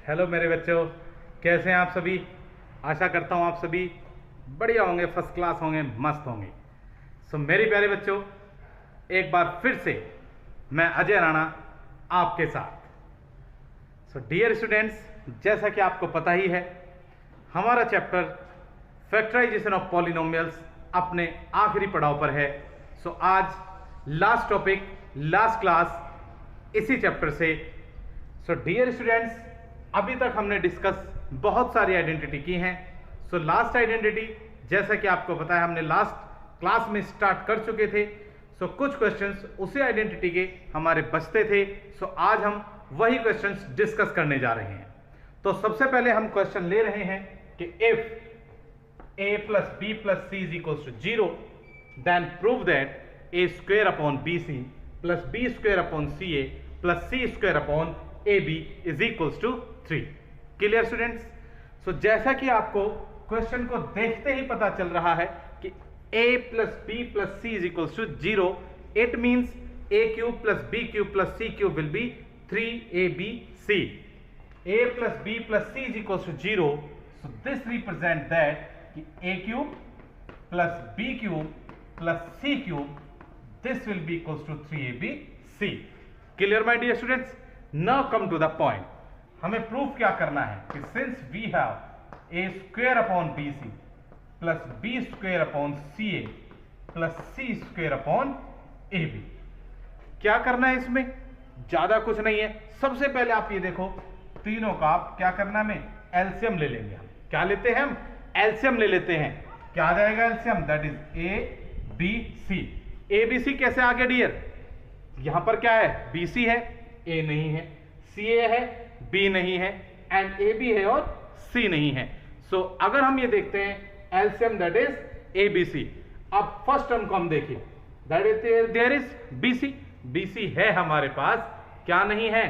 Hello मेरे बच्चों, कैसे हैं आप सभी। आशा करता हूं आप सभी बढ़िया होंगे, फर्स्ट क्लास होंगे, मस्त होंगे। मेरे प्यारे बच्चों, एक बार फिर से मैं अजय राणा आपके साथ। डियर स्टूडेंट्स, जैसा कि आपको पता ही है, हमारा चैप्टर फैक्टराइजेशन ऑफ पॉलिनोमियल्स अपने आखिरी पड़ाव पर है। आज लास्ट टॉपिक, लास्ट क्लास इसी चैप्टर से। डियर स्टूडेंट्स, अभी तक हमने डिस्कस बहुत सारी आइडेंटिटी की हैं। लास्ट आइडेंटिटी, जैसा कि आपको पता है, हमने लास्ट क्लास में स्टार्ट कर चुके थे। कुछ क्वेश्चंस उसी आइडेंटिटी के हमारे बचते थे। आज हम वही क्वेश्चंस डिस्कस करने जा रहे हैं। सबसे पहले हम क्वेश्चन ले रहे हैं कि if a plus b plus c is equals to 0, then prove that a square upon bc plus b square upon ca plus c square upon ab is equals to 3. Clear students? जैसा कि आपको question को देखते ही पता चल रहा है कि a plus b plus c is equals to 0, it means a cube plus b cube plus c cube will be 3abc. a plus b plus c is equals to 0, so this represent that कि a cube plus b cube plus c cube, this will be equals to 3abc. Clear my dear students? Now come to the point. हमें proof क्या करना है कि since we have a square upon bc plus b square upon ca plus c square upon ab, क्या करना है इसमें? ज्यादा कुछ नहीं है। सबसे पहले आप ये देखो, तीनों का आप क्या करना में एलसीएम ले लेंगे। हम क्या लेते हैं? हम एलसीएम ले लेते हैं। क्या आ जाएगा LCM? That is A B C. A B C कैसे आ गया डियर? यहां पर क्या है? बी सी है, ए नहीं है, सी ए है, बी नहीं है, एंड ए बी है और सी नहीं है। अगर हम ये देखते हैं LCM that is A B C. अब फर्स्ट टर्म को हम देखिए, that is there is B C. B C है हमारे पास, क्या नहीं है?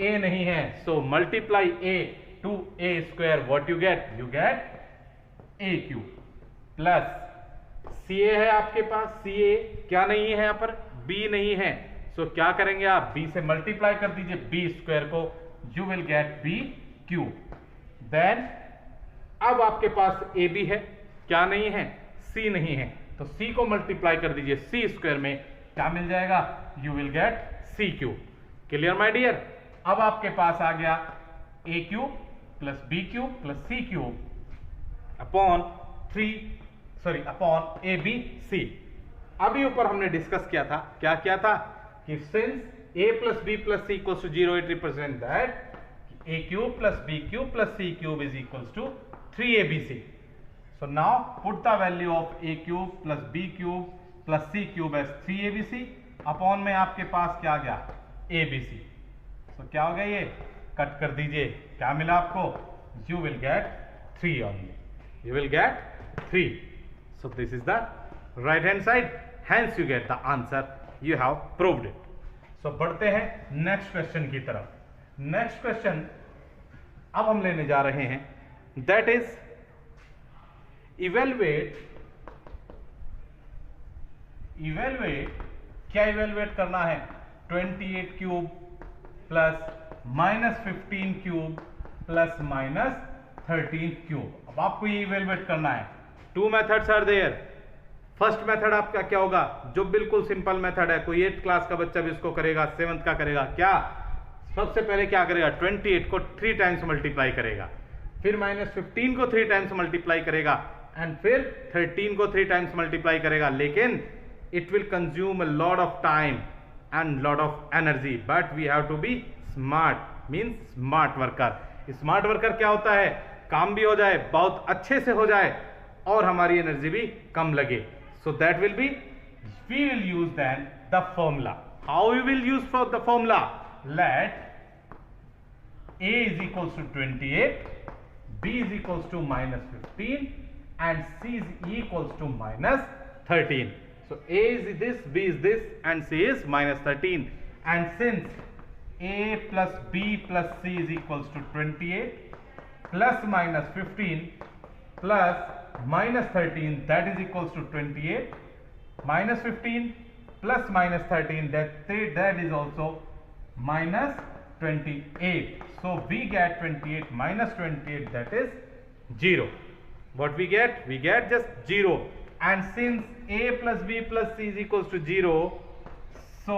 ए नहीं है. Multiply A to A square, what you get? You get A cube plus C A है आपके पास, सी ए क्या नहीं है यहां पर? बी नहीं है. क्या करेंगे आप? बी से मल्टीप्लाई कर दीजिए बी स्क्वायर को, you will get B cube. Then अब आपके पास ए बी है, क्या नहीं है? सी नहीं है. तो सी को मल्टीप्लाई कर दीजिए सी स्क्वायर में, क्या मिल जाएगा? You will get C cube. Clear my dear? अब आपके पास आ गया A cube plus B cube plus C cube upon upon A B C. अभी ऊपर हमने डिस्कस किया था, क्या किया था कि since A plus B plus C equals to 0, it represent that A cube plus B cube plus C cube is equals to 3abc. Now put the value of A cube plus B cube plus C cube as 3abc. Upon में आपके पास क्या गया? abc. क्या हो गया? ये cut कर दीजिए, क्या मिला आपको? You will gate 3 only. You will get 3. This is the right hand side. Hence you get the answer. You have proved it. बढ़ते हैं नेक्स्ट क्वेश्चन की तरफ. नेक्स्ट क्वेश्चन अब हम लेने जा रहे हैं, दैट इज इवेलुएट. क्या इवेलुएट करना है? 28 cube plus minus 15 cube plus minus 13 cube. अब आपको ये इवेलुएट करना है. 2 methods are there. First method आपका क्या होगा? जो बिल्कुल सिंपल मेथड है, कोई 8th क्लास का बच्चा भी इसको करेगा, 7th का करेगा. क्या? सबसे पहले क्या करेगा? 28 को 3 टाइम्स मल्टीप्लाई करेगा, फिर माइनस 15 को 3 टाइम्स मल्टीप्लाई करेगा, एंड फिर 13 को 3 टाइम्स मल्टीप्लाई करेगा. लेकिन it will consume a lot of time and lot of energy, but we have to be smart, means smart worker. Smart worker क्या होता है? काम भी हो जाए, बहुत अच्छे से हो जाए, और हमारी एनर्जी भी कम लगे. That will be, we will use then the formula. How we will use for the formula? Let a is equals to 28, b is equals to minus 15, and c is equals to minus 13. A is this, b is this, and c is minus 13. And since a plus b plus c is equals to 28 plus minus 15 plus minus 13, that is equals to 28, minus 15 plus minus 13, that is also minus 28. So we get 28 minus 28, that is 0. What we get? We get just 0. And since a plus b plus c is equals to 0, so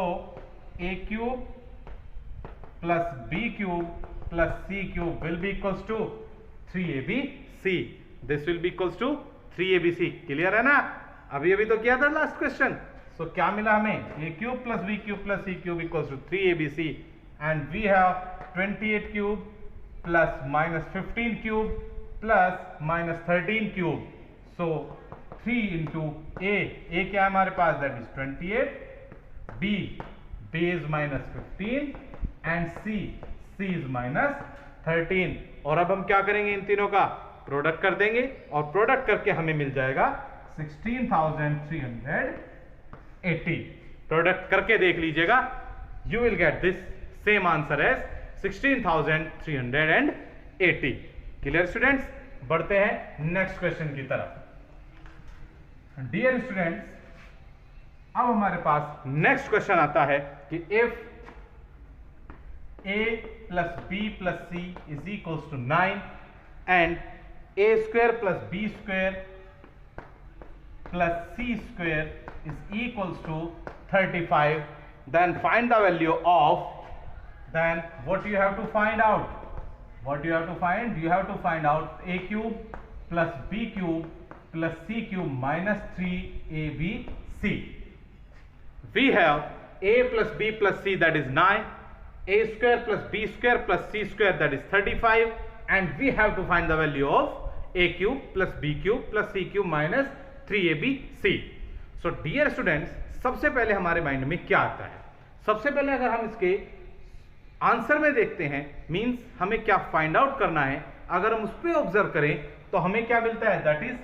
a cube plus b cube plus c cube will be equals to 3abc. This will be equals to 3abc. Clear है ना? अभी अभी तो किया था last question. सो क्या मिला हमें? a cube plus b cube plus c cube equals to 3abc. And we have 28 cube plus minus 15 cube plus minus 13 cube. So 3 into a क्या है हमारे पास? That is 28. b is minus 15 and c is minus 13. और अब हम क्या करेंगे? इन तीनों का प्रोडक्ट कर देंगे और प्रोडक्ट करके हमें मिल जाएगा 16,380. प्रोडक्ट करके देख लीजिएगा, you will get this same answer as 16,380. Clear students? बढ़ते हैं नेक्स्ट क्वेश्चन की तरफ. डियर स्टूडेंट्स, अब हमारे पास नेक्स्ट क्वेश्चन आता है कि if a plus b plus c is equals to 9 and a square plus b square plus c square is equals to 35, then find the value of, then what you have to find out? What you have to find? You have to find out a cube plus b cube plus c cube minus 3abc. We have a plus b plus c, that is 9, a square plus b square plus c square, that is 35, and we have to find the value of a cube plus b cube plus c cube minus 3abc. So dear students, सबसे पहले हमारे mind में क्या आता है? सबसे पहले अगर हम इसके आंसर में देखते हैं, मींस हमें क्या फाइंड आउट करना है, अगर हम उस पर ऑब्जर्व करें तो हमें क्या मिलता है? That is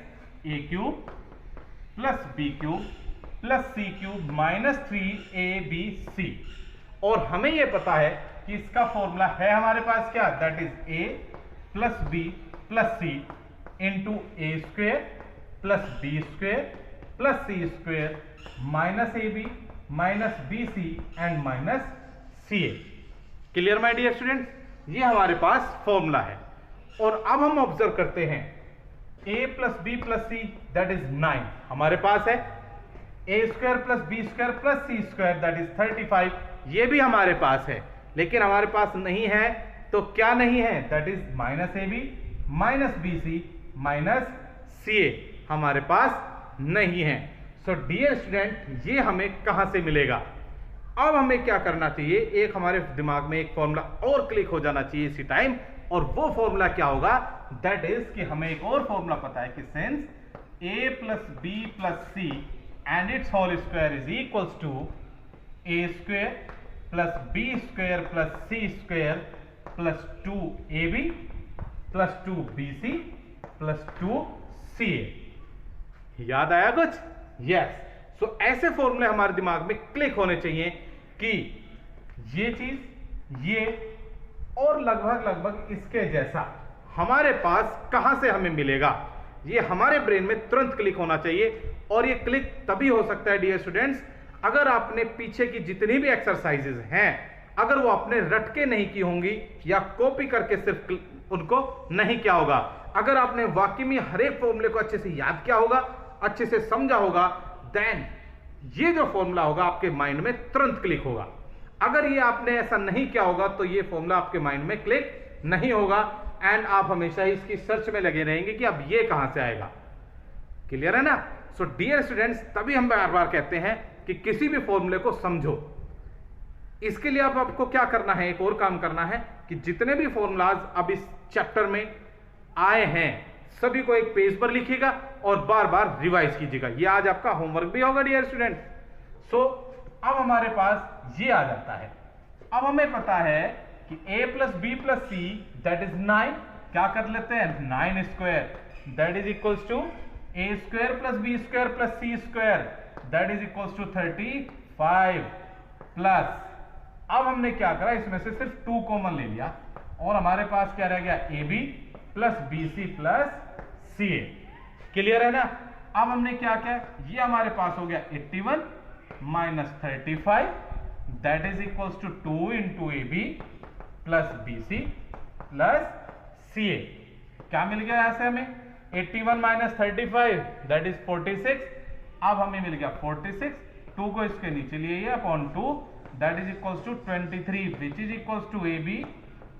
a cube plus b cube plus c cube minus 3abc. और हमें यह पता है कि इसका फॉर्मूला है हमारे पास क्या? That is a plus b plus c into A square plus B square plus C square minus A B minus B C and minus C A. Clear my dear students? ये हमारे पास formula है. और अब हम observe करते हैं a plus B plus C, that is 9 हमारे पास है. A square plus B square plus C square, that is 35, ये भी हमारे पास है. लेकिन हमारे पास नहीं है, तो क्या नहीं है? That is minus A B minus B C minus C A हमारे पास नहीं है. सो डियर स्टूडेंट, ये हमें कहां से मिलेगा? अब हमें क्या करना चाहिए? एक हमारे दिमाग में एक फॉर्मूला और क्लिक हो जाना चाहिए इसी टाइम. और वो फॉर्मूला क्या होगा? दैट इज कि हमें एक और फॉर्मूला पता है कि since a plus B plus c and it's whole square is equals to a square plus B square plus C square plus 2ab plus 2bc plus 2ca. याद आया कुछ? यस. सो ऐसे फॉर्मूले हमारे दिमाग में क्लिक होने चाहिए कि ये चीज, ये और लगभग इसके जैसा हमारे पास कहां से हमें मिलेगा, ये हमारे ब्रेन में तुरंत क्लिक होना चाहिए. और ये क्लिक तभी हो सकता है डियर स्टूडेंट्स, अगर आपने पीछे की जितनी भी एक्सरसाइजेज हैं, अगर वो आपने रट के नहीं की होंगी या कॉपी करके सिर्फ उनको नहीं किया होगा. अगर आपने वाकई में हर एक फॉर्मूले को अच्छे से याद किया होगा, अच्छे से समझा होगा, देन ये जो फॉर्मूला होगा आपके माइंड में तुरंत क्लिक होगा. अगर ये आपने ऐसा नहीं किया होगा तो ये फॉर्मूला आपके माइंड में क्लिक नहीं होगा एंड आप हमेशा ही इसकी सर्च में लगे रहेंगे कि अब ये कहां से आएगा. क्लियर है ना? सो डियर स्टूडेंट्स, तभी हम बार बार कहते हैं कि किसी भी फॉर्मूले को समझो. इसके लिए अब आपको क्या करना है? एक और काम करना है कि जितने भी फॉर्मूलाज अब इस चैप्टर में आए हैं सभी को एक पेज पर लिखिएगा और बार बार रिवाइज कीजिएगा. ये आज आपका होमवर्क भी होगा डियर स्टूडेंट. सो अब हमारे पास ये आ जाता है. अब हमें पता है कि a plus B plus C that is 9. क्या कर लेते हैं? 9 square that is equals to a square plus B square plus C square that is equals to 35 plus, अब हमने क्या करा? इसमें से सिर्फ 2 कॉमन ले लिया और हमारे पास क्या रह गया? ab plus bc plus ca. Clear है ना? अब हमने क्या किया? ये हमारे पास हो गया 81 minus 35 that is equals to 2 into ab plus BC plus CA। क्या मिल गया यहां से हमें? 81 माइनस 35 दैट इज 46। अब हमें मिल गया 46, 2 को इसके नीचे लिए upon 2 that is equals to 23 which is equals to AB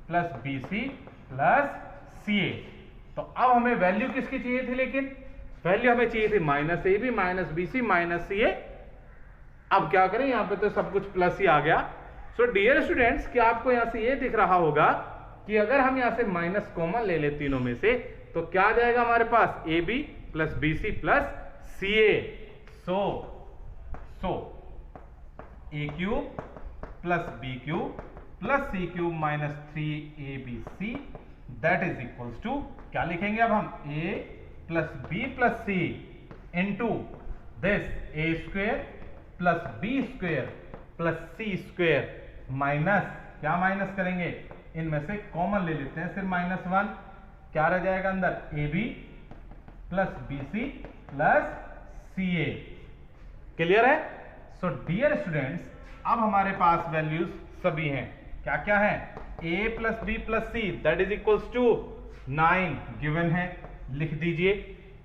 plus BC plus CA। तो अब हमें वैल्यू किसकी चाहिए थी? लेकिन वैल्यू हमें चाहिए थी minus AB minus BC minus CA। अब क्या करें, यहां पे तो सब कुछ प्लस ही आ गया। सो डियर स्टूडेंट्स, क्या आपको यहां से ये दिख रहा होगा कि अगर हम यहां से माइनस कॉमन ले ले तीनों में से तो क्या आ जाएगा हमारे पास? AB plus BC plus CA। So A cube plus B cube plus C cube minus 3ABC that is equals to, क्या लिखेंगे अब हम? A plus B plus C into this A square plus B square plus C square minus, क्या minus करेंगे? इनमें से common ले लेते हैं, सिर्फ -1। क्या रह जाएगा अंदर? AB plus BC plus CA। Clear है? सो डियर स्टूडेंट्स, अब हमारे पास वैल्यूज सभी हैं। क्या क्या है? A plus B plus C that is equals to 9 given है, लिख दीजिए।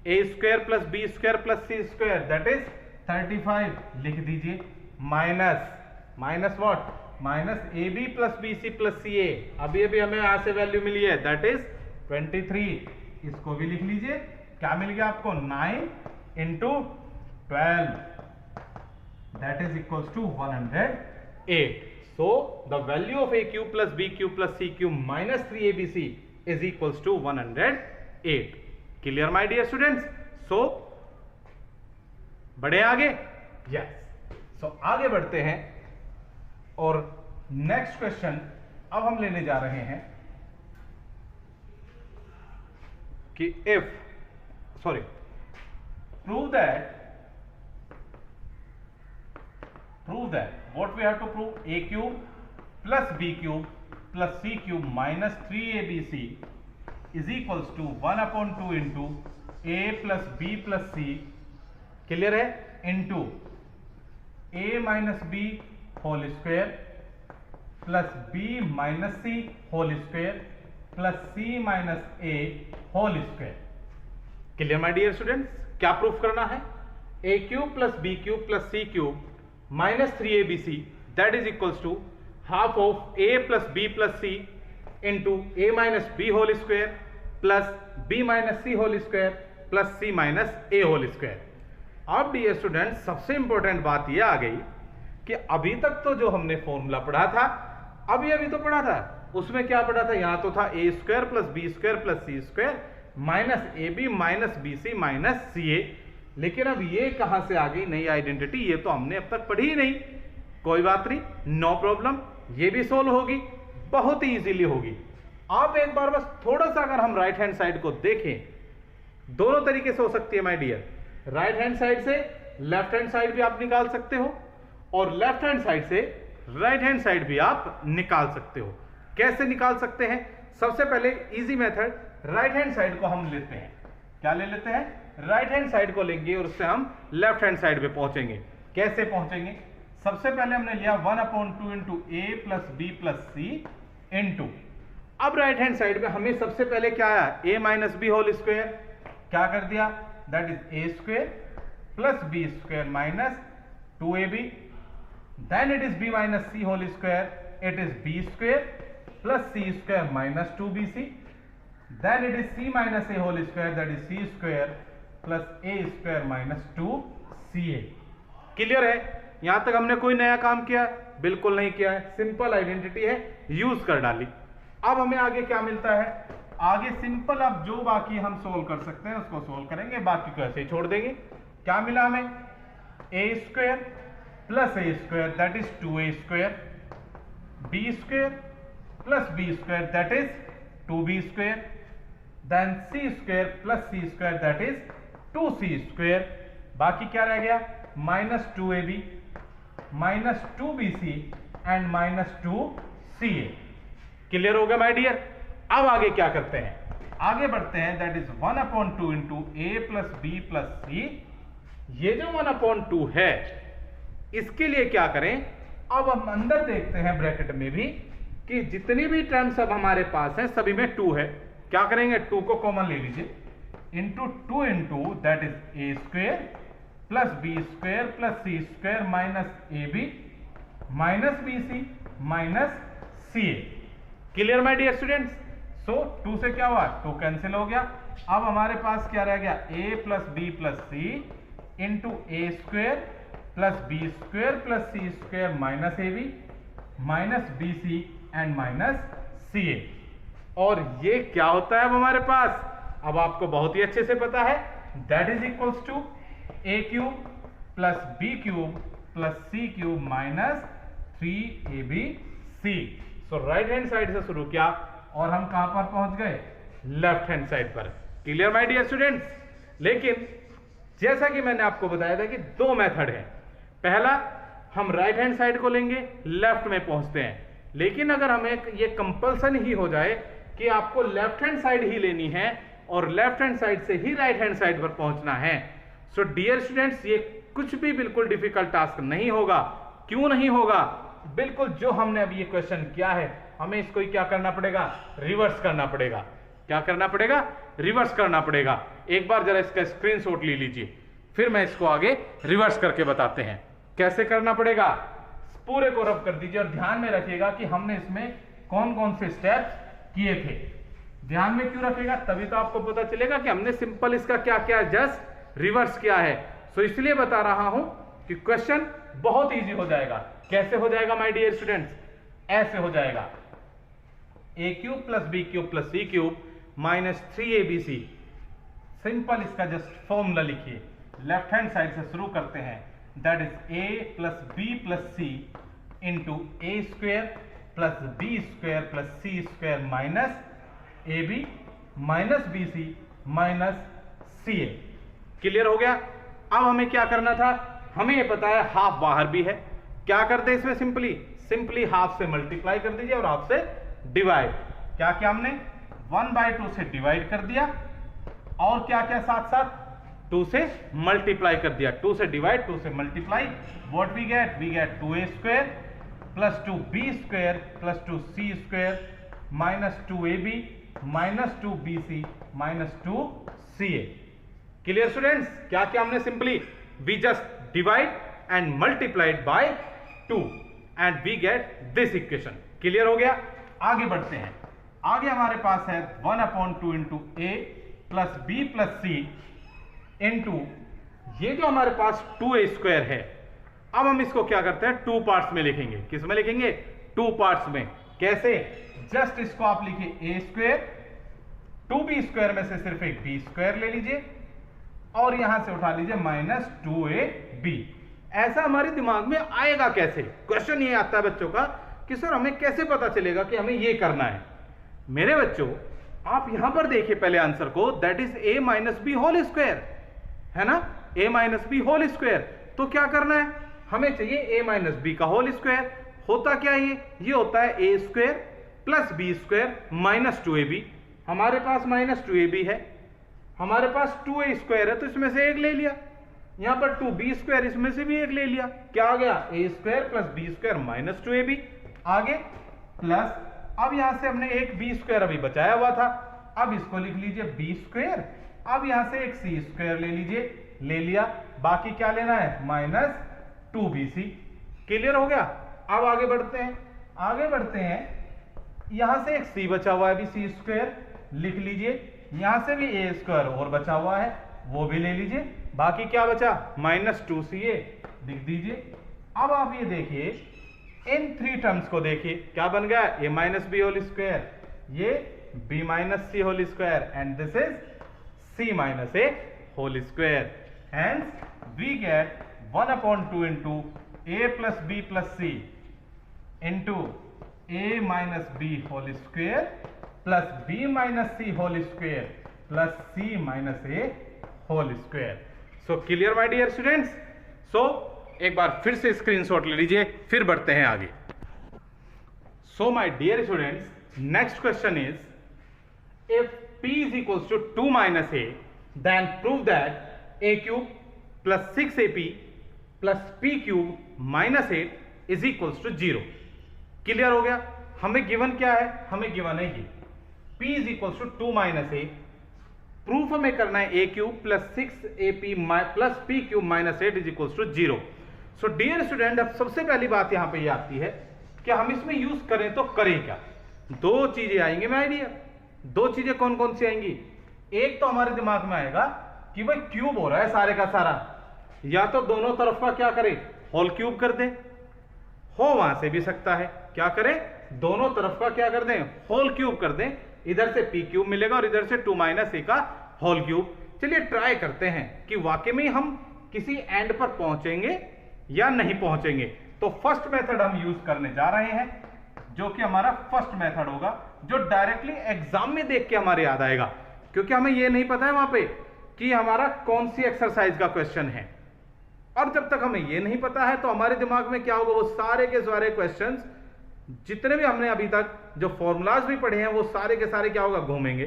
A square plus B square plus C square that is 35 लिख दीजिए। Minus what? Minus AB plus BC plus CA। अभी हमें यहां से वैल्यू मिली है दैट इज 23, इसको भी लिख लीजिए। क्या मिल गया आपको? 9 into 12 that is equals to 108। So the value of A cube plus B cube plus C cube minus 3ABC is equals to 108. Clear my dear students? So बढ़े आगे? Yes. So आगे बढ़ते हैं और नेक्स्ट क्वेश्चन अब हम लेने जा रहे हैं कि prove that what we have to prove? A cube plus B cube plus C cube minus 3ABC is equals to 1 upon 2 into A plus B plus C, clear है, into A minus B whole square plus B minus C whole square plus C minus A whole square. Clear my dear students? क्या proof करना है? A cube plus B cube plus C cube minus 3ABC that is equals to half of A plus B plus C into A minus B whole square plus B minus C whole square plus C minus A whole square. अब dear students, सबसे important बात यह आ गई कि अभी तक तो जो हमने फॉर्मूला पढ़ा था, अभी तो पढ़ा था, उसमें क्या पढ़ा था? यहां तो था A square plus B square plus C square minus AB minus BC minus CA। लेकिन अब ये कहां से आ गई नई आइडेंटिटी? ये तो हमने अब तक पढ़ी ही नहीं। कोई बात नहीं, नो प्रॉब्लम, ये भी सोल्व होगी, बहुत ही इजीली होगी। आप एक बार बस थोड़ा सा अगर हम राइट हैंड साइड को देखें, दोनों तरीके से हो सकती है my dear. Right hand side से लेफ्ट हैंड साइड भी आप निकाल सकते हो और लेफ्ट हैंड साइड से राइट हैंड साइड भी आप निकाल सकते हो। कैसे निकाल सकते हैं? सबसे पहले easy method, right hand side को हम लेते हैं। क्या ले लेते हैं? राइट हैंड साइड को लेंगे और उससे हम लेफ्ट हैंड साइड पे पहुंचेंगे। कैसे पहुंचेंगे? सबसे पहले हमने लिया 1 upon 2 into A plus B plus C into, अब राइट हैंड साइड में हमें सबसे पहले क्या आया? A minus b whole square. क्या कर दिया? That is A square plus B square minus 2AB, then it is B minus C whole square, it is B square plus C square minus 2BC, then it is C minus A whole square that is C square plus A square minus 2CA। Clear है? यहां तक हमने कोई नया काम किया? बिल्कुल नहीं किया है, सिंपल आइडेंटिटी है, यूज कर डाली। अब हमें आगे क्या मिलता है? आगे सिंपल अब जो बाकी हम सोल्व कर सकते हैं उसको सोल्व करेंगे, बाकी को ऐसे ही छोड़ देंगे। क्या मिला हमें? A square plus A square that is 2A square, B square plus B square that is 2B square, then C square plus C square that is 2C square. बाकी क्या रह गया? Minus 2AB minus 2BC and minus 2CA। Clear हो गया my dear? अब आगे क्या करते हैं? आगे बढ़ते हैं, that is 1 upon 2 into A plus B plus C। ये जो 1 अपॉन 2 है, इसके लिए क्या करें? अब हम अंदर देखते हैं ब्रैकेट में भी कि जितनी भी टर्म्स अब हमारे पास हैं सभी में 2 है। क्या करेंगे, 2 को कॉमन ले लीजिए, into 2 into that is A square plus B square plus C square minus A B minus B C minus C A. Clear my dear students? So 2 से क्या हुआ, 2 कैंसिल हो गया। अब हमारे पास क्या रह गया, a plus B plus C into A square plus B square plus C square minus A B minus B C and minus C A. और ये क्या होता है अब हमारे पास, अब आपको बहुत ही अच्छे से पता है, that is equals to a cube plus B cube plus C cube minus 3ab/c। So right hand side से शुरू किया और हम कहां पर पहुंच गए, लेफ्ट हैंड साइड पर। Clear my dear students? लेकिन जैसा कि मैंने आपको बताया था कि 2 मेथड है। पहला, हम राइट हैंड साइड को लेंगे, लेफ्ट में पहुंचते हैं। लेकिन अगर हमें ये कंपल्सन ही हो जाए कि आपको लेफ्ट हैंड साइड ही लेनी है और लेफ्ट हैंड साइड से ही राइट हैंड साइड पर पहुंचना है, सो डियर स्टूडेंट्स ये कुछ भी बिल्कुल डिफिकल्ट टास्क नहीं होगा। क्यों नहीं होगा, बिल्कुल जो हमने अभी ये क्वेश्चन किया है हमें इसको क्या करना पड़ेगा, रिवर्स करना पड़ेगा। क्या करना पड़ेगा, रिवर्स करना पड़ेगा। एक बार जरा इसका स्क्रीनशॉट ले लीजिए, फिर मैं इसको आगे रिवर्स करके बताते हैं कैसे करना पड़ेगा। पूरे को रब कर दीजिए और ध्यान में रखिएगा कि हमने इसमें कौन कौन से स्टेप्स किए थे। ध्यान में क्यों रखेगा, तभी तो आपको पता चलेगा कि हमने सिंपल इसका क्या क्या जस्ट रिवर्स किया है। सो इसलिए बता रहा हूं कि क्वेश्चन बहुत इजी हो जाएगा। कैसे हो जाएगा माय डियर स्टूडेंट्स, ऐसे हो जाएगा, A cube plus B cube plus C cube minus 3abc। Simple इसका जस्ट फॉर्मूला लिखिए, लेफ्ट हैंड साइड से शुरू करते हैं, that is a plus B plus C into A square plus B square plus C square minus A B minus B C minus C A. Clear हो गया? अब हमें क्या करना था, हमें ये पता है हाफ बाहर भी है। क्या कर दे इसमें, सिंपली हाफ से मल्टीप्लाई कर दीजिए और हाफ से डिवाइड। क्या क्या हमने 1/2 से डिवाइड कर दिया और क्या क्या साथ साथ 2 से मल्टीप्लाई कर दिया। 2 से डिवाइड, 2 से multiply, what we get 2a square plus 2b square plus 2c square minus 2ab minus 2bc minus 2ca। Clear students? क्या क्या हमने simply we just divide and multiplied by 2 and we get this equation. Clear हो गया? आगे बढ़ते हैं। आगे हमारे पास है 1/2 इंटू ए plus B plus C into ये जो हमारे पास 2a स्क्वायर है। अब हम इसको क्या करते हैं, 2 पार्ट्स में लिखेंगे। किस में लिखेंगे, 2 पार्ट्स में। कैसे, जस्ट इसको आप लिखिए a स्क्वायर, 2b स्क्वायर में से सिर्फ एक b स्क्वायर ले लीजिए और यहां से उठा लीजिए माइनस 2ab। ऐसा हमारे दिमाग में आएगा कैसे, क्वेश्चन ये आता है बच्चों का कि सर हमें कैसे पता चलेगा कि हमें ये करना है। मेरे बच्चों आप यहां पर देखिए पहले आंसर को, that is a minus b whole square, है ना, a minus b whole square. तो क्या करना है, हमें चाहिए a माइनस बी का होल स्क्वायर। होता क्या है ये होता है a square plus B square minus 2ab। हमारे पास माइनस 2ab है, हमारे पास 2a स्क्वायर है तो इसमें से एक ले लिया, यहां पर 2b स्क्वायर इसमें से भी एक ले लिया। क्या आ गया, a square plus B square minus 2ab। आगे प्लस, अब यहां से हमने एक b स्क्वायर अभी बचाया हुआ था, अब इसको लिख लीजिए b स्क्वायर। अब यहां से एक c स्क्वायर ले लीजिए, ले लिया। बाकी क्या लेना है, माइनस 2bc। क्लियर हो गया? अब आगे बढ़ते हैं, यहां से एक c बचा हुआ है अभी, c स्क्वायर लिख लीजिए। यहां से भी a स्क्वायर और बचा हुआ है, वो भी ले लीजिए। बाकी क्या बचा, माइनस 2ca लिख दीजिए। अब आप ये देखिए इन 3 टर्म्स को देखिए, क्या बन गया, a minus b whole square, ये b minus c whole square and this is c minus a whole square. Hence we get 1/2 into a plus b plus c into a minus b whole square plus b minus c whole square plus c minus a whole square. So clear my dear students? So एक बार फिर से screenshot ले लीजिए, फिर बढ़ते हैं आगे। So my dear students, next question is, if p is equals to 2 minus a, then prove that a cube plus 6ap plus p cube minus 8 is equals to 0। Clear हो गया? हमें गिवन क्या है, हमें गिवन है ये p is equal to 2 minus a, proof हमें करना है a cube plus 6ab plus p cube minus 8 is equal to 0। So dear student, अब सबसे पहली बात यहां पे ये आती है कि हम इसमें यूज करें तो करें क्या। दो चीजें आएंगी माय डियर, दो चीजें कौन कौन सी आएंगी। एक तो हमारे दिमाग में आएगा कि भाई क्यूब हो रहा है सारे का सारा, या तो दोनों तरफ का क्या करें, होल क्यूब कर दें। हो वहां से भी सकता है, क्या करें, दोनों तरफ का क्या कर दें, होल क्यूब कर दें। इधर से p क्यूब मिलेगा और इधर से 2 माइनस ए का होल क्यूब। चलिए ट्राई करते हैं कि वाकई में हम किसी एंड पर पहुंचेंगे या नहीं पहुंचेंगे। तो फर्स्ट मेथड हम यूज करने जा रहे हैं, जो कि हमारा फर्स्ट मेथड होगा, जो डायरेक्टली एग्जाम में देख के हमारे याद आएगा, क्योंकि हमें यह नहीं पता है वहां पे कि हमारा कौन सी एक्सरसाइज का क्वेश्चन है। और जब तक हमें यह नहीं पता है तो हमारे दिमाग में क्या होगा, वो सारे के सारे क्वेश्चंस जितने भी हमने अभी तक जो फॉर्मूलाज भी पढ़े हैं वो सारे के सारे क्या होगा, घूमेंगे।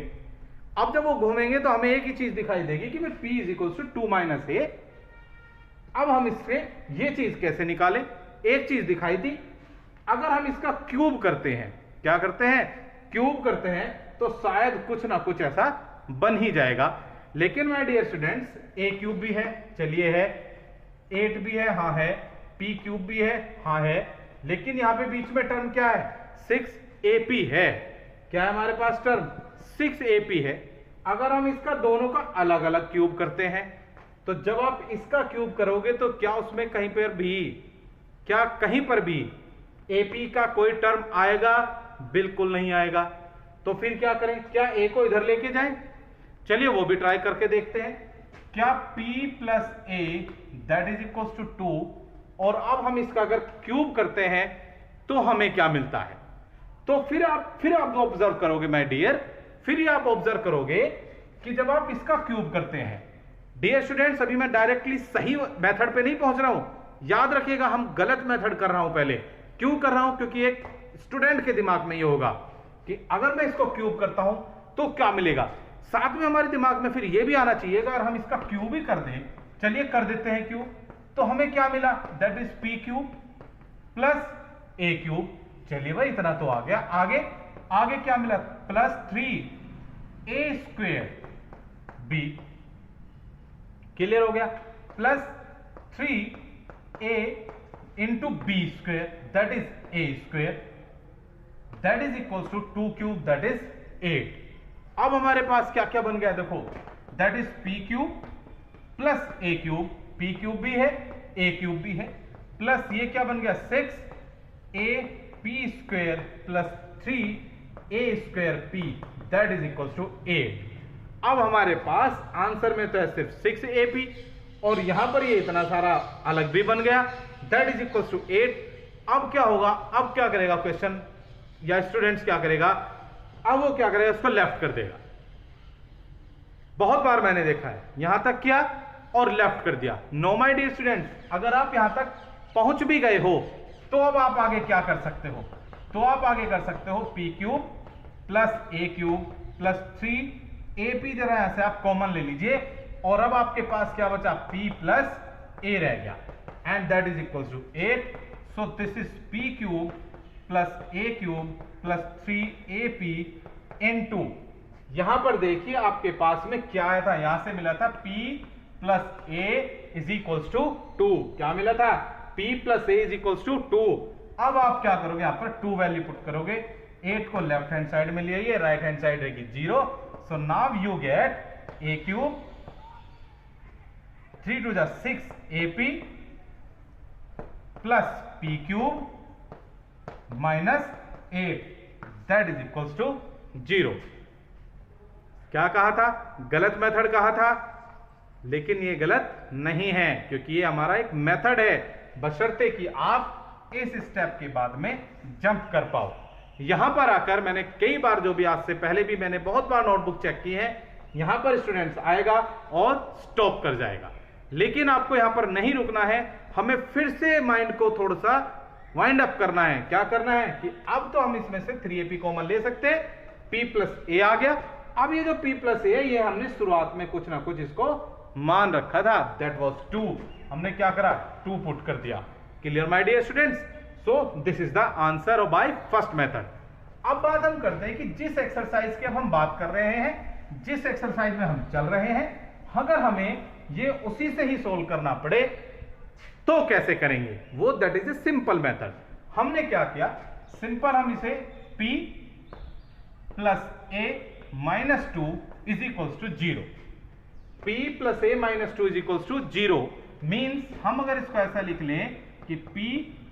अब जब वो घूमेंगे तो हमें एक ही चीज दिखाई देगी कि p is equal to 2 minus A. अब हम इससे ये चीज कैसे निकालें, एक चीज दिखाई दी, अगर हम इसका क्यूब करते हैं, क्या करते हैं, क्यूब करते हैं, तो शायद कुछ ना कुछ ऐसा बन ही जाएगा। लेकिन my dear students, a cube भी है, चलिए है, 8 भी है, हाँ है, p क्यूब भी है, हाँ है, लेकिन यहां पे बीच में टर्म क्या है, 6ap है। क्या है हमारे पास टर्म, 6ap है। अगर हम इसका दोनों का अलग अलग क्यूब करते हैं, तो जब आप इसका क्यूब करोगे तो क्या उसमें कहीं पर भी, क्या कहीं पर भी ap का कोई टर्म आएगा, बिल्कुल नहीं आएगा। तो फिर क्या करें, क्या a को इधर लेके जाएं, चलिए वो भी ट्राई करके देखते हैं। क्या p plus a that is equal to 2, और अब हम इसका अगर क्यूब करते हैं तो हमें क्या मिलता है। तो फिर आप ऑब्जर्व करोगे माय डियर, फिर आप ऑब्जर्व करोगे कि जब आप इसका क्यूब करते हैं, डियर स्टूडेंट्स अभी मैं डायरेक्टली सही मेथड पे नहीं पहुंच रहा हूं, याद रखिएगा हम गलत मेथड कर रहा हूं। पहले क्यों कर रहा हूं, क्योंकि एक स्टूडेंट के दिमाग में ये होगा कि अगर मैं इसको क्यूब करता हूं तो क्या मिलेगा। साथ में हमारे दिमाग में फिर ये भी आना चाहिए अगर हम इसका क्यूब ही कर दें, चलिए कर देते हैं क्यूब, तो हमें क्या मिला, that is p cube plus a cube. चलिए भाई इतना तो आ गया, आगे क्या मिला, plus 3a square b, clear हो गया, plus 3a into b square that is a square, that is equal to 2 cube that is 8। अब हमारे पास क्या क्या बन गया, देखो, that is p cube plus a cube, p cube भी है, a क्यूब भी है, प्लस ये क्या बन गया, 6ab square plus 3a square p that is equal to 8। अब हमारे पास आंसर में तो है सिर्फ 6ab, और यहां पर ये इतना सारा अलग भी बन गया, दैट इज इक्वल टू 8। अब क्या होगा, अब क्या करेगा क्वेश्चन या स्टूडेंट्स क्या करेगा, अब वो क्या करेगा, उसको लेफ्ट कर देगा। बहुत बार मैंने देखा है, यहां तक किया और लेफ्ट कर दिया। नो माय डियर स्टूडेंट्स, अगर आप यहां तक पहुंच भी गए हो तो अब आप आगे क्या कर सकते हो, तो आप आगे कर सकते हो p cube plus a cube plus 3ap, जरा यहां से आप कॉमन ले लीजिए, और अब आपके पास क्या बचा, p प्लस a रह गया, and that is equal to 8। So this is p cube plus a cube plus 3ap into, यहां पर देखिए आपके पास में क्या आया था, यहां से मिला था p plus a is equals to 2, क्या मिला था, p plus a is equals to 2। अब आप क्या करोगे, यहां पर 2 वैल्यू पुट करोगे, 8 को लेफ्ट हैंड साइड में ले आइए, राइट हैंड साइड रहेगी 0। So now you get a cube 3 to the 6ap plus p cube minus 8 that is equals to 0। क्या कहा था, गलत मेथड कहा था, लेकिन ये गलत नहीं है, क्योंकि ये हमारा एक मेथड है, बशर्ते कि आप इस स्टेप के बाद में जंप कर पाओ। यहां पर आकर मैंने कई बार, जो भी आज से पहले भी मैंने बहुत बार नोटबुक चेक की है, यहां पर स्टूडेंट्स आएगा और स्टॉप कर जाएगा, लेकिन आपको यहां पर नहीं रुकना है, हमें फिर से माइंड को थोड़ा सा वाइंड अप करना है। क्या करना है कि अब तो हम इसमें से 3ap कॉमन ले सकते हैं, p प्लस a आ गया। अब ये जो p प्लस a है, ये हमने शुरुआत में कुछ ना कुछ इसको मान रखा था, दैट वाज 2, हमने क्या करा, 2 पुट कर दिया। Clear my dear students, so this is the answer of by first method. अब बात हम करते हैं कि जिस एक्सरसाइज की अब हम बात कर रहे हैं, जिस एक्सरसाइज में हम चल रहे हैं, अगर हमें ये उसी से ही सोल्व करना पड़े तो कैसे करेंगे, वो that is a simple method. हमने क्या किया, सिंपल हम इसे p plus a minus 2 is equals to 0, p plus a minus 2 is equals to 0 means हम अगर इसको ऐसा लिख लें कि p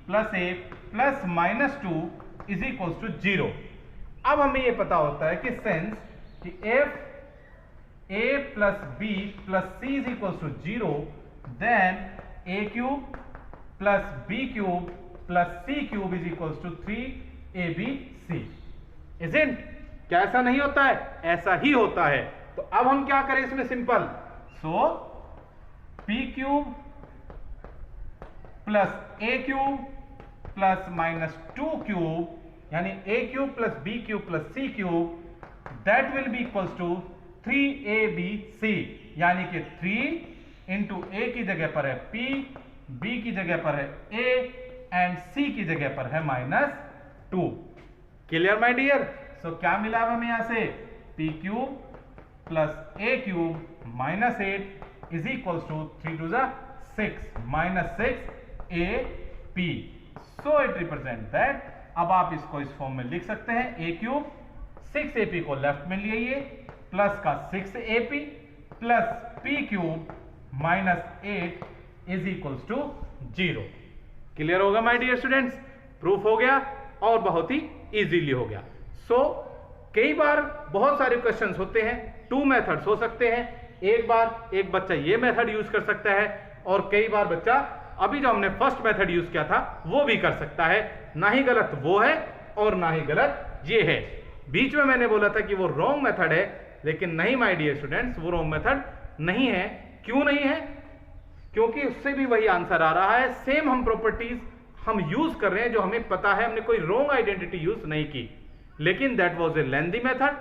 plus a plus minus 2 is equals to 0। अब हमें यह पता होता है कि सेंस कि f a plus b plus c is equals to 0 then a cube plus b cube plus c cube is equals to 3abc। Isn't? क्या ऐसा नहीं होता है? ऐसा ही होता है। तो अब हम क्या करें इसमें, simple, so p cube plus a cube plus minus 2 cube यानी a cube plus b cube plus c cube that will be equals to 3abc, यानी कि 3 इंटू a की जगह पर है p, b की जगह पर है a एंड c की जगह पर है minus 2। Clear my dear? So क्या मिला हमें यहां से, p cube plus a cube minus 8 is equals to 3 to 6 minus 6 a p। So it represent that, अब आप इसको इस फॉर्म में लिख सकते हैं, a क्यूब 6ap को लेफ्ट में ले आइए प्लस का 6ap plus p cube minus 8 is equals to 0। Clear होगा माय डियर स्टूडेंट्स? प्रूफ हो गया और बहुत ही इजीली हो गया। सो कई बार बहुत सारे क्वेश्चंस होते हैं, 2 मेथड्स हो सकते हैं। एक बार एक बच्चा ये मेथड यूज कर सकता है और कई बार बच्चा अभी जो हमने फर्स्ट मेथड यूज किया था वो भी कर सकता है। ना ही गलत वो है और ना ही गलत ये है। बीच में मैंने बोला था कि वो रॉन्ग मेथड है, लेकिन नहीं माय डियर स्टूडेंट्स, वो रॉन्ग मेथड नहीं है। क्यों नहीं है? क्योंकि उससे भी वही आंसर आ रहा है, सेम हम प्रॉपर्टीज हम यूज कर रहे हैं जो हमें पता है, हमने कोई रॉन्ग आइडेंटिटी यूज नहीं की। लेकिन that was a lengthy method.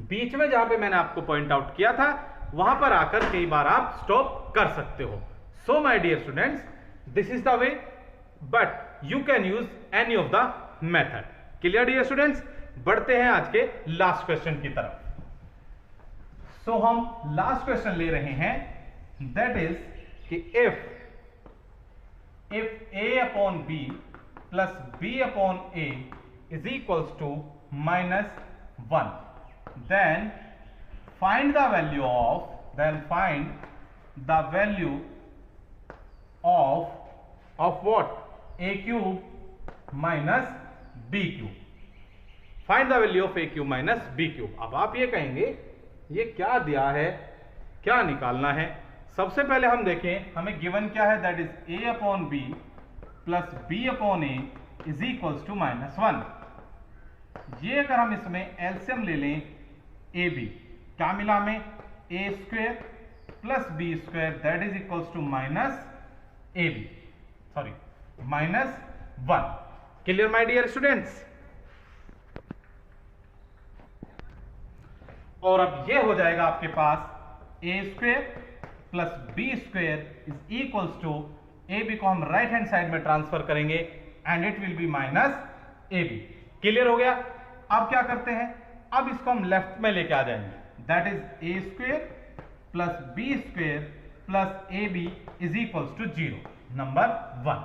बीच में जहां पे मैंने आपको पॉइंट आउट किया था वहां पर आकर कई बार आप स्टॉप कर सकते हो। So my dear students, this is the way, but you can use any of the method. Clear dear students? बढ़ते हैं आज के लास्ट क्वेश्चन की तरफ। सो हम लास्ट क्वेश्चन ले रहे हैं, दैट इज कि if a upon b plus b upon a is equals to minus 1, then find the value of what? a cube minus b cube. Find the value of a cube minus b cube. अब आप ये कहेंगे ये क्या दिया है, क्या निकालना है? सबसे पहले हम देखें हमें गिवन क्या है, that is a upon b plus b upon a is equals to minus 1। ये अगर हम इसमें एलसीएम ले लें ab, क्या मिला हमें, a square plus b square that is equals to minus ab, sorry minus 1। Clear my dear students? और अब ये हो जाएगा आपके पास a square plus B square is equals to a b को हम राइट हैंड साइड में ट्रांसफर करेंगे and it will be minus A B. Clear हो गया? अब क्या करते हैं, अब इसको हम लेफ्ट में लेके आ जाएंगे, that is A square plus B square plus A b is equals to 0, number 1।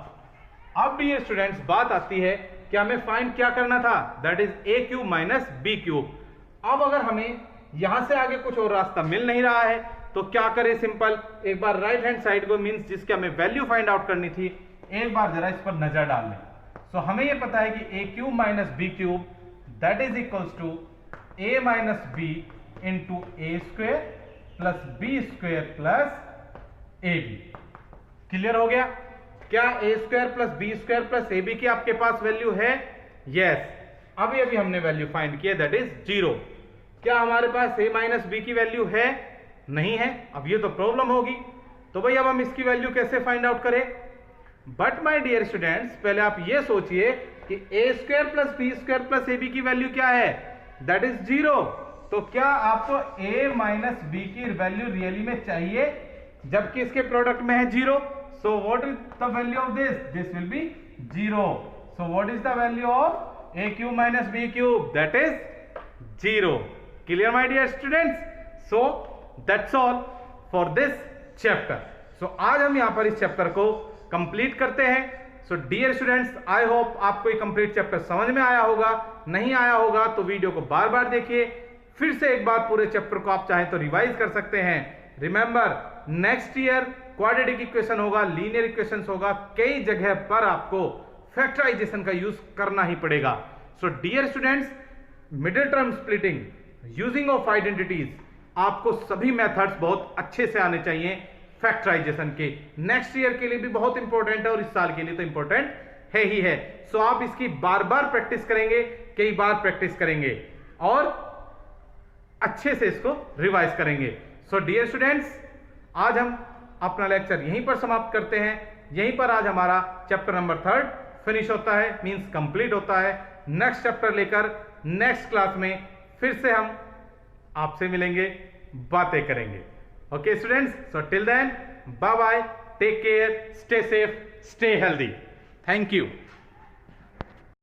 अब डियर स्टूडेंट्स बात आती है कि हमें फाइंड क्या करना था, that is a cube minus B cube. अब अगर हमें यहां से आगे कुछ और रास्ता मिल नहीं रहा है तो क्या करें, सिंपल, एक बार राइट हैंड साइड को मींस जिसकी हमें वैल्यू फाइंड आउट करनी थी, एक बार जरा इस पर नजर डाल लें। सो हमें यह पता है कि A cube minus B cube that is equals to A minus B into A square plus B square plus A B. Clear हो गया? क्या A square plus B square plus A B की आपके पास वैल्यू है? Yes. अभी हमने value find किया, दैट इज 0। क्या हमारे पास a माइनस बी की वैल्यू है? नहीं है। अब ये तो प्रॉब्लम होगी, तो भाई अब हम इसकी वैल्यू कैसे फाइंड आउट करें? बट माय डियर स्टूडेंट्स, पहले आप ये सोचिए कि a square plus B square plus A B की वैल्यू क्या है, दैट इज 0। तो क्या आपको a माइनस बी की वैल्यू रियली में चाहिए जबकि इसके प्रोडक्ट में है 0? So what is the value of this? This will be 0। So what is the value of A cube minus B cube that is 0. Clear my dear students? So that's all for this chapter. So आज हम यहां पर इस chapter को complete करते हैं. So dear students, I hope आपको ये कंप्लीट चैप्टर समझ में आया होगा. नहीं आया होगा तो वीडियो को बार बार देखिए, फिर से एक बार पूरे चैप्टर को आप चाहें तो रिवाइज कर सकते हैं. Remember, next year quadratic equation होगा, लीनियर इक्वेशंस होगा, कई जगह पर आपको फैक्टराइजेशन का यूज करना ही पड़ेगा. So dear students, middle term splitting, using of identities, आपको सभी मेथड्स बहुत अच्छे से आने चाहिए फैक्टराइजेशन के. नेक्स्ट ईयर के लिए भी बहुत इंपॉर्टेंट है और इस साल के लिए तो इंपॉर्टेंट है ही है. सो आप इसकी बार बार प्रैक्टिस करेंगे, कई बार प्रैक्टिस करेंगे और अच्छे से इसको रिवाइज करेंगे. सो डियर स्टूडेंट्स, आज हम अपना लेक्चर यहीं पर समाप्त करते हैं. यहीं पर आज हमारा चैप्टर नंबर 3 फिनिश होता है, मींस कंप्लीट होता है. नेक्स्ट चैप्टर लेकर नेक्स्ट क्लास में फिर से हम आपसे मिलेंगे, बातें करेंगे. Okay students, so till then, bye bye, take care, stay safe, stay healthy. Thank you.